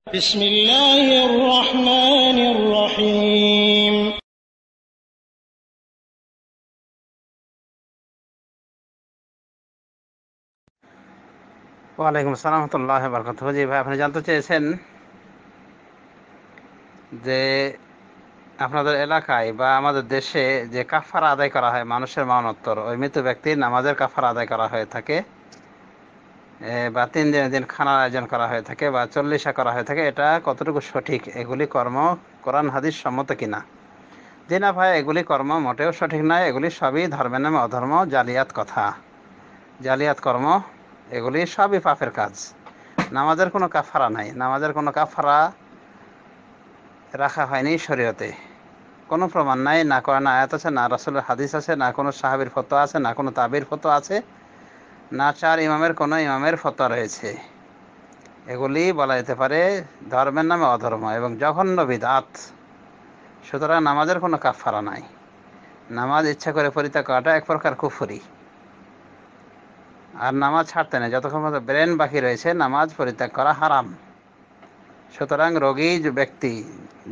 بسم الله الرحمن الرحيم ওয়ালাইকুম আসসালাম ওয়া রাহমাতুল্লাহি ওয়া বারাকাতুহু। জি ভাই, আপনি জানতে চেয়েছেন যে আপনাদের এলাকায় বা আমাদের দেশে যে কাফারা আদায় করা হয় মানুষের মরণোত্তর, ওই মৃত ব্যক্তির নামাজের কাফারা আদায় করা হয়ে থাকে, বা 3 দিনের দিন খানার আয়োজন করা হয়ে থাকে, বা চল্লিশা করা হয়ে থাকে, এটা কতটুকু সঠিক? এগুলি কর্ম কোরআন হাদিস সম্মত কিনা? জি না ভাই, এগুলি কর্ম মোটেও সঠিক নয়। এগুলি সবই ধর্মের নামে অধর্ম, জালিয়াত কথা, জালিয়াত কর্ম। এগুলি সবই পাপের কাজ। নামাজের কোনো কাফারা নাই, নামাজের কোনো কাফারা রাখা হয়নি শরীয়তে। কোনো প্রমাণ নাই, না কোরআন আয়াত আছে, না রাসূলের হাদিস আছে, না কোনো সাহাবীর ফতোয়া আছে, না কোনো তাবির ফতোয়া আছে, না 4 ইমামের কোনো ইমামের ফতোয়া রয়েছে। এগুলি বলা যেতে পারে ধর্মের নামে অধর্ম এবং জঘন্য বিদআত। সুতরাং নামাজের কোনো কাফারা নাই। নামাজ ইচ্ছা করে পরিত্যাগ করাটা এক প্রকার কুফরি। আর নামাজ ছাড়তে নেই, যতক্ষণ পর্যন্ত ব্রেন বাকি রয়েছে নামাজ পরিত্যাগ করা হারাম। সুতরাং রোগী যে ব্যক্তি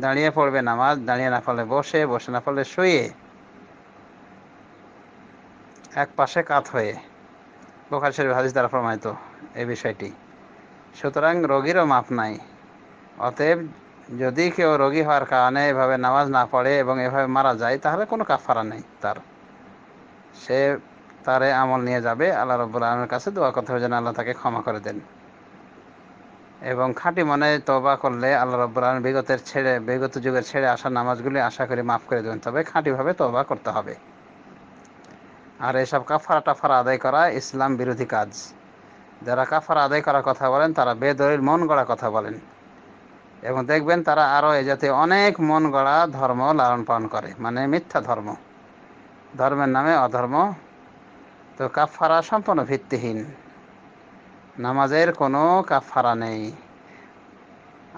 দাঁড়িয়ে পড়বে নামাজ, দাঁড়িয়ে না পড়লে বসে, বসে না পড়লে শুয়ে, এক পাশে কাত হয়ে, বুখারী শরীফ হাদিস দ্বারা প্রমাণিত এই বিষয়টি। সুতরাং রোগীরও মাপ নাই। অতএব যদি কেউ রোগী হওয়ার কারণে এভাবে নামাজ না পড়ে এবং এভাবে মারা যায়, তাহলে কোনো কাফারা নেই তার। সে তারে আমল নিয়ে যাবে, আল্লাহ রাব্বুল আলামিনের কাছে দোয়া করতে হবে যেন আল্লাহ তাকে ক্ষমা করে দেন। এবং খাঁটি মনে তওবা করলে আল্লাহ রাব্বুল আলামিন বিগত যুগের ছেড়ে আসা নামাজগুলি আশা করি মাফ করে দেবেন। তবে খাঁটিভাবে তওবা করতে হবে। আর এসব কাফারা টাফারা আদায় করা ইসলাম বিরোধী কাজ। যারা কাফারা আদায় করার কথা বলেন তারা বেদলিল মন গড়া কথা বলেন, এবং দেখবেন তারা আরও এ জাতীয় অনেক মন গড়া ধর্ম লালন পালন করে, মানে মিথ্যা ধর্ম, ধর্মের নামে অধর্ম। তো কাফারা সম্পূর্ণ ভিত্তিহীন, নামাজের কোনো কাফারা নেই।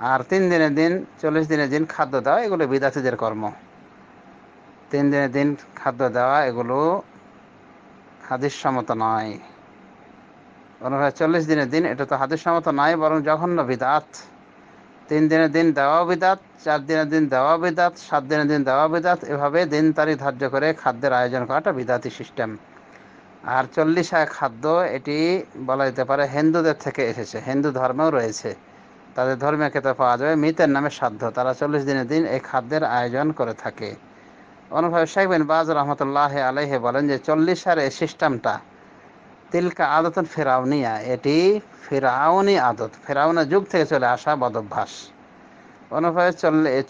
আর 3 দিনের দিন 40 দিনের দিন খাদ্য দেওয়া, এগুলো বিদাতীদের কর্ম। 3 দিনের দিন খাদ্য দেওয়া এগুলো হাদিস সম্মত নয়। অনুভাবে 40 দিনের দিন, এটা তো হাদিস সম্মত নয়, বরং জঘন্য বিদাত। 3 দিনের দিন দেওয়াও বিদাত, 4 দিনের দিন দেওয়া বিদাত, 7 দিনের দিন দেওয়া বিদাত। এভাবে দিন তারিখ ধার্য করে খাদ্যের আয়োজন করাটা বিদাতি সিস্টেম। আর 40 খাদ্য, এটি বলা যেতে পারে হিন্দুদের থেকে এসেছে, হিন্দু ধর্মেও রয়েছে। তাদের ধর্মীয় ক্ষেত্রে পাওয়া যাবে মৃতের নামে সাধ্য, তারা 40 দিনের দিন এই খাদ্যের আয়োজন করে থাকে। অনুভাবে শেখ বিন বাজ রহমতুল্লাহ আলাইহি বলেন যে 40 এই সিস্টেমটা তিলকা আদতুন ফেরাউনিয়া, এটি ফেরাউনি আদত, ফেরাউনের যুগ থেকে চলে আসা বদভ্যাস। অনুভাবে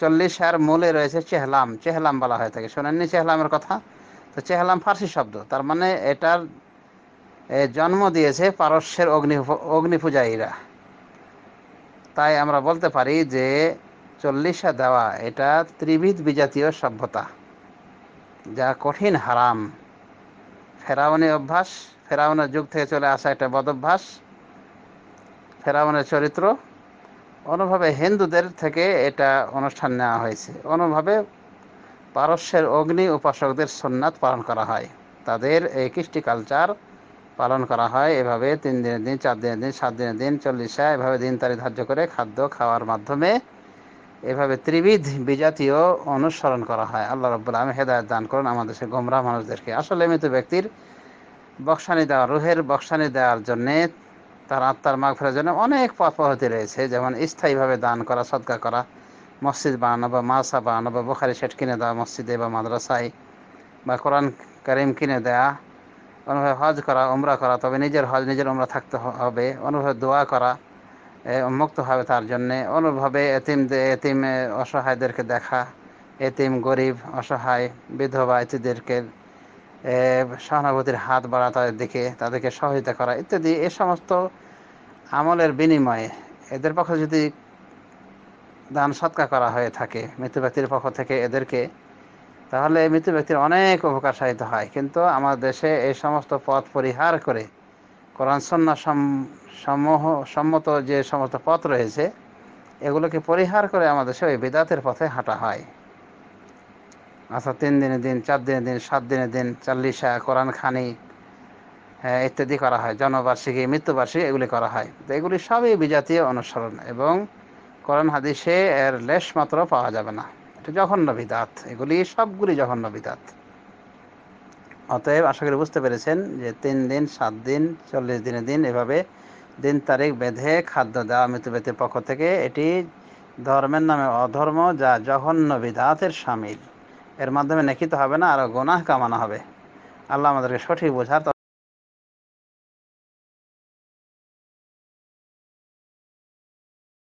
40 মূলে রয়েছে চেহলাম, চেহলাম বলা হয়ে থাকে, শোনেননি চেহলামের কথা? তো চেহলাম ফার্সি শব্দ, তার মানে এটার জন্ম দিয়েছে পারস্যের অগ্নি পূজারীরা। তাই আমরা বলতে পারি যে 40 দেওয়া এটা ত্রিবিধ বিজাতীয় সভ্যতা, যা কঠিন হারাম। ফেরাউনি অভ্যাস, ফেরাউনের যুগ থেকে চলে আসা একটা বদভ্যাস, ফেরাউনের চরিত্র। অনুভাবে হিন্দুদের থেকে এটা অনুষ্ঠান নেওয়া হয়েছে। অনুভাবে পারস্যের অগ্নি উপাসকদের সুন্নাত পালন করা হয়, তাদের এই কৃষ্টি কালচার পালন করা হয়। এভাবে 3 দিনের দিন, 4 দিনের দিন, 7 দিনের দিন, 40, এভাবে দিন তারিখ ধার্য করে খাদ্য খাওয়ার মাধ্যমে এভাবে ত্রিবিধ বিজাতীয় অনুসরণ করা হয়। আল্লাহ রাব্বুল আলামিন হেদায়েত দান করুন আমাদের সে গোমরাহ মানুষদেরকে। আসলে মৃত ব্যক্তির বক্সানি দেওয়া, রুহের বক্সানি দেওয়ার জন্যে, তার আত্মার মাগফিরাতের জন্য অনেক পথ পদ্ধতি রয়েছে। যেমন স্থায়ীভাবে দান করা, সদকা করা, মসজিদ বানানো বা মাদ্রাসা বানানো, বা বুখারী সেট কিনে দেওয়া মসজিদে বা মাদ্রাসায়, বা কোরআন কারীম কিনে দেওয়া, অনুভাবে হজ করা, উমরা করা, তবে নিজের হজ নিজের উমরা থাকতে হবে, অনুভাবে দোয়া করা মুক্ত হবে তার জন্যে, অনুভাবে এতিম অসহায়দেরকে দেখা, এতিম গরিব অসহায় বিধবা ইত্যাদিদেরকে সহানুভূতির হাত বাড়া তাদের দিকে, তাদেরকে সহযোগিতা করা ইত্যাদি। এ সমস্ত আমলের বিনিময়ে এদের পক্ষে যদি দান সৎকার করা হয়ে থাকে মৃত ব্যক্তির পক্ষ থেকে এদেরকে, তাহলে মৃত ব্যক্তির অনেক উপকার সাধিত হয়। কিন্তু আমার দেশে এই সমস্ত পথ পরিহার করে কোরআন সুন্নাহ সম্মত যে সমস্ত পথ রয়েছে, এগুলোকে পরিহার করে আমাদের দেশে ওই বিদআতের পথে হাঁটা হয়। অর্থাৎ 3 দিনের দিন, 4 দিনের দিন, 7 দিনের দিন, 40, কোরআন খানি ইত্যাদি করা হয়, জন্মবার্ষিকী, মৃত্যুবার্ষিকী, এগুলি করা হয়। তো এগুলি সবই বিজাতীয় অনুসরণ এবং কোরআন হাদিসে এর লেশ মাত্র পাওয়া যাবে না। এটা জঘন্য বিদাত, এগুলি সবগুলি জঘন্য বিদাত। অতএব আশা করি বুঝতে পেরেছেন যে 3 দিন, 7 দিন, 40 দিনের দিন এভাবে দিন তারিখ বেঁধে খাদ্য দেওয়া মৃত ব্যক্তির পক্ষ থেকে এটি ধর্মের নামে অধর্ম, যা জঘন্য বিদাতের শামিল। এর মাধ্যমে নেকি তো হবে না, আরো গুনাহ কামানো হবে। আল্লাহ আমাদেরকে সঠিক বোঝার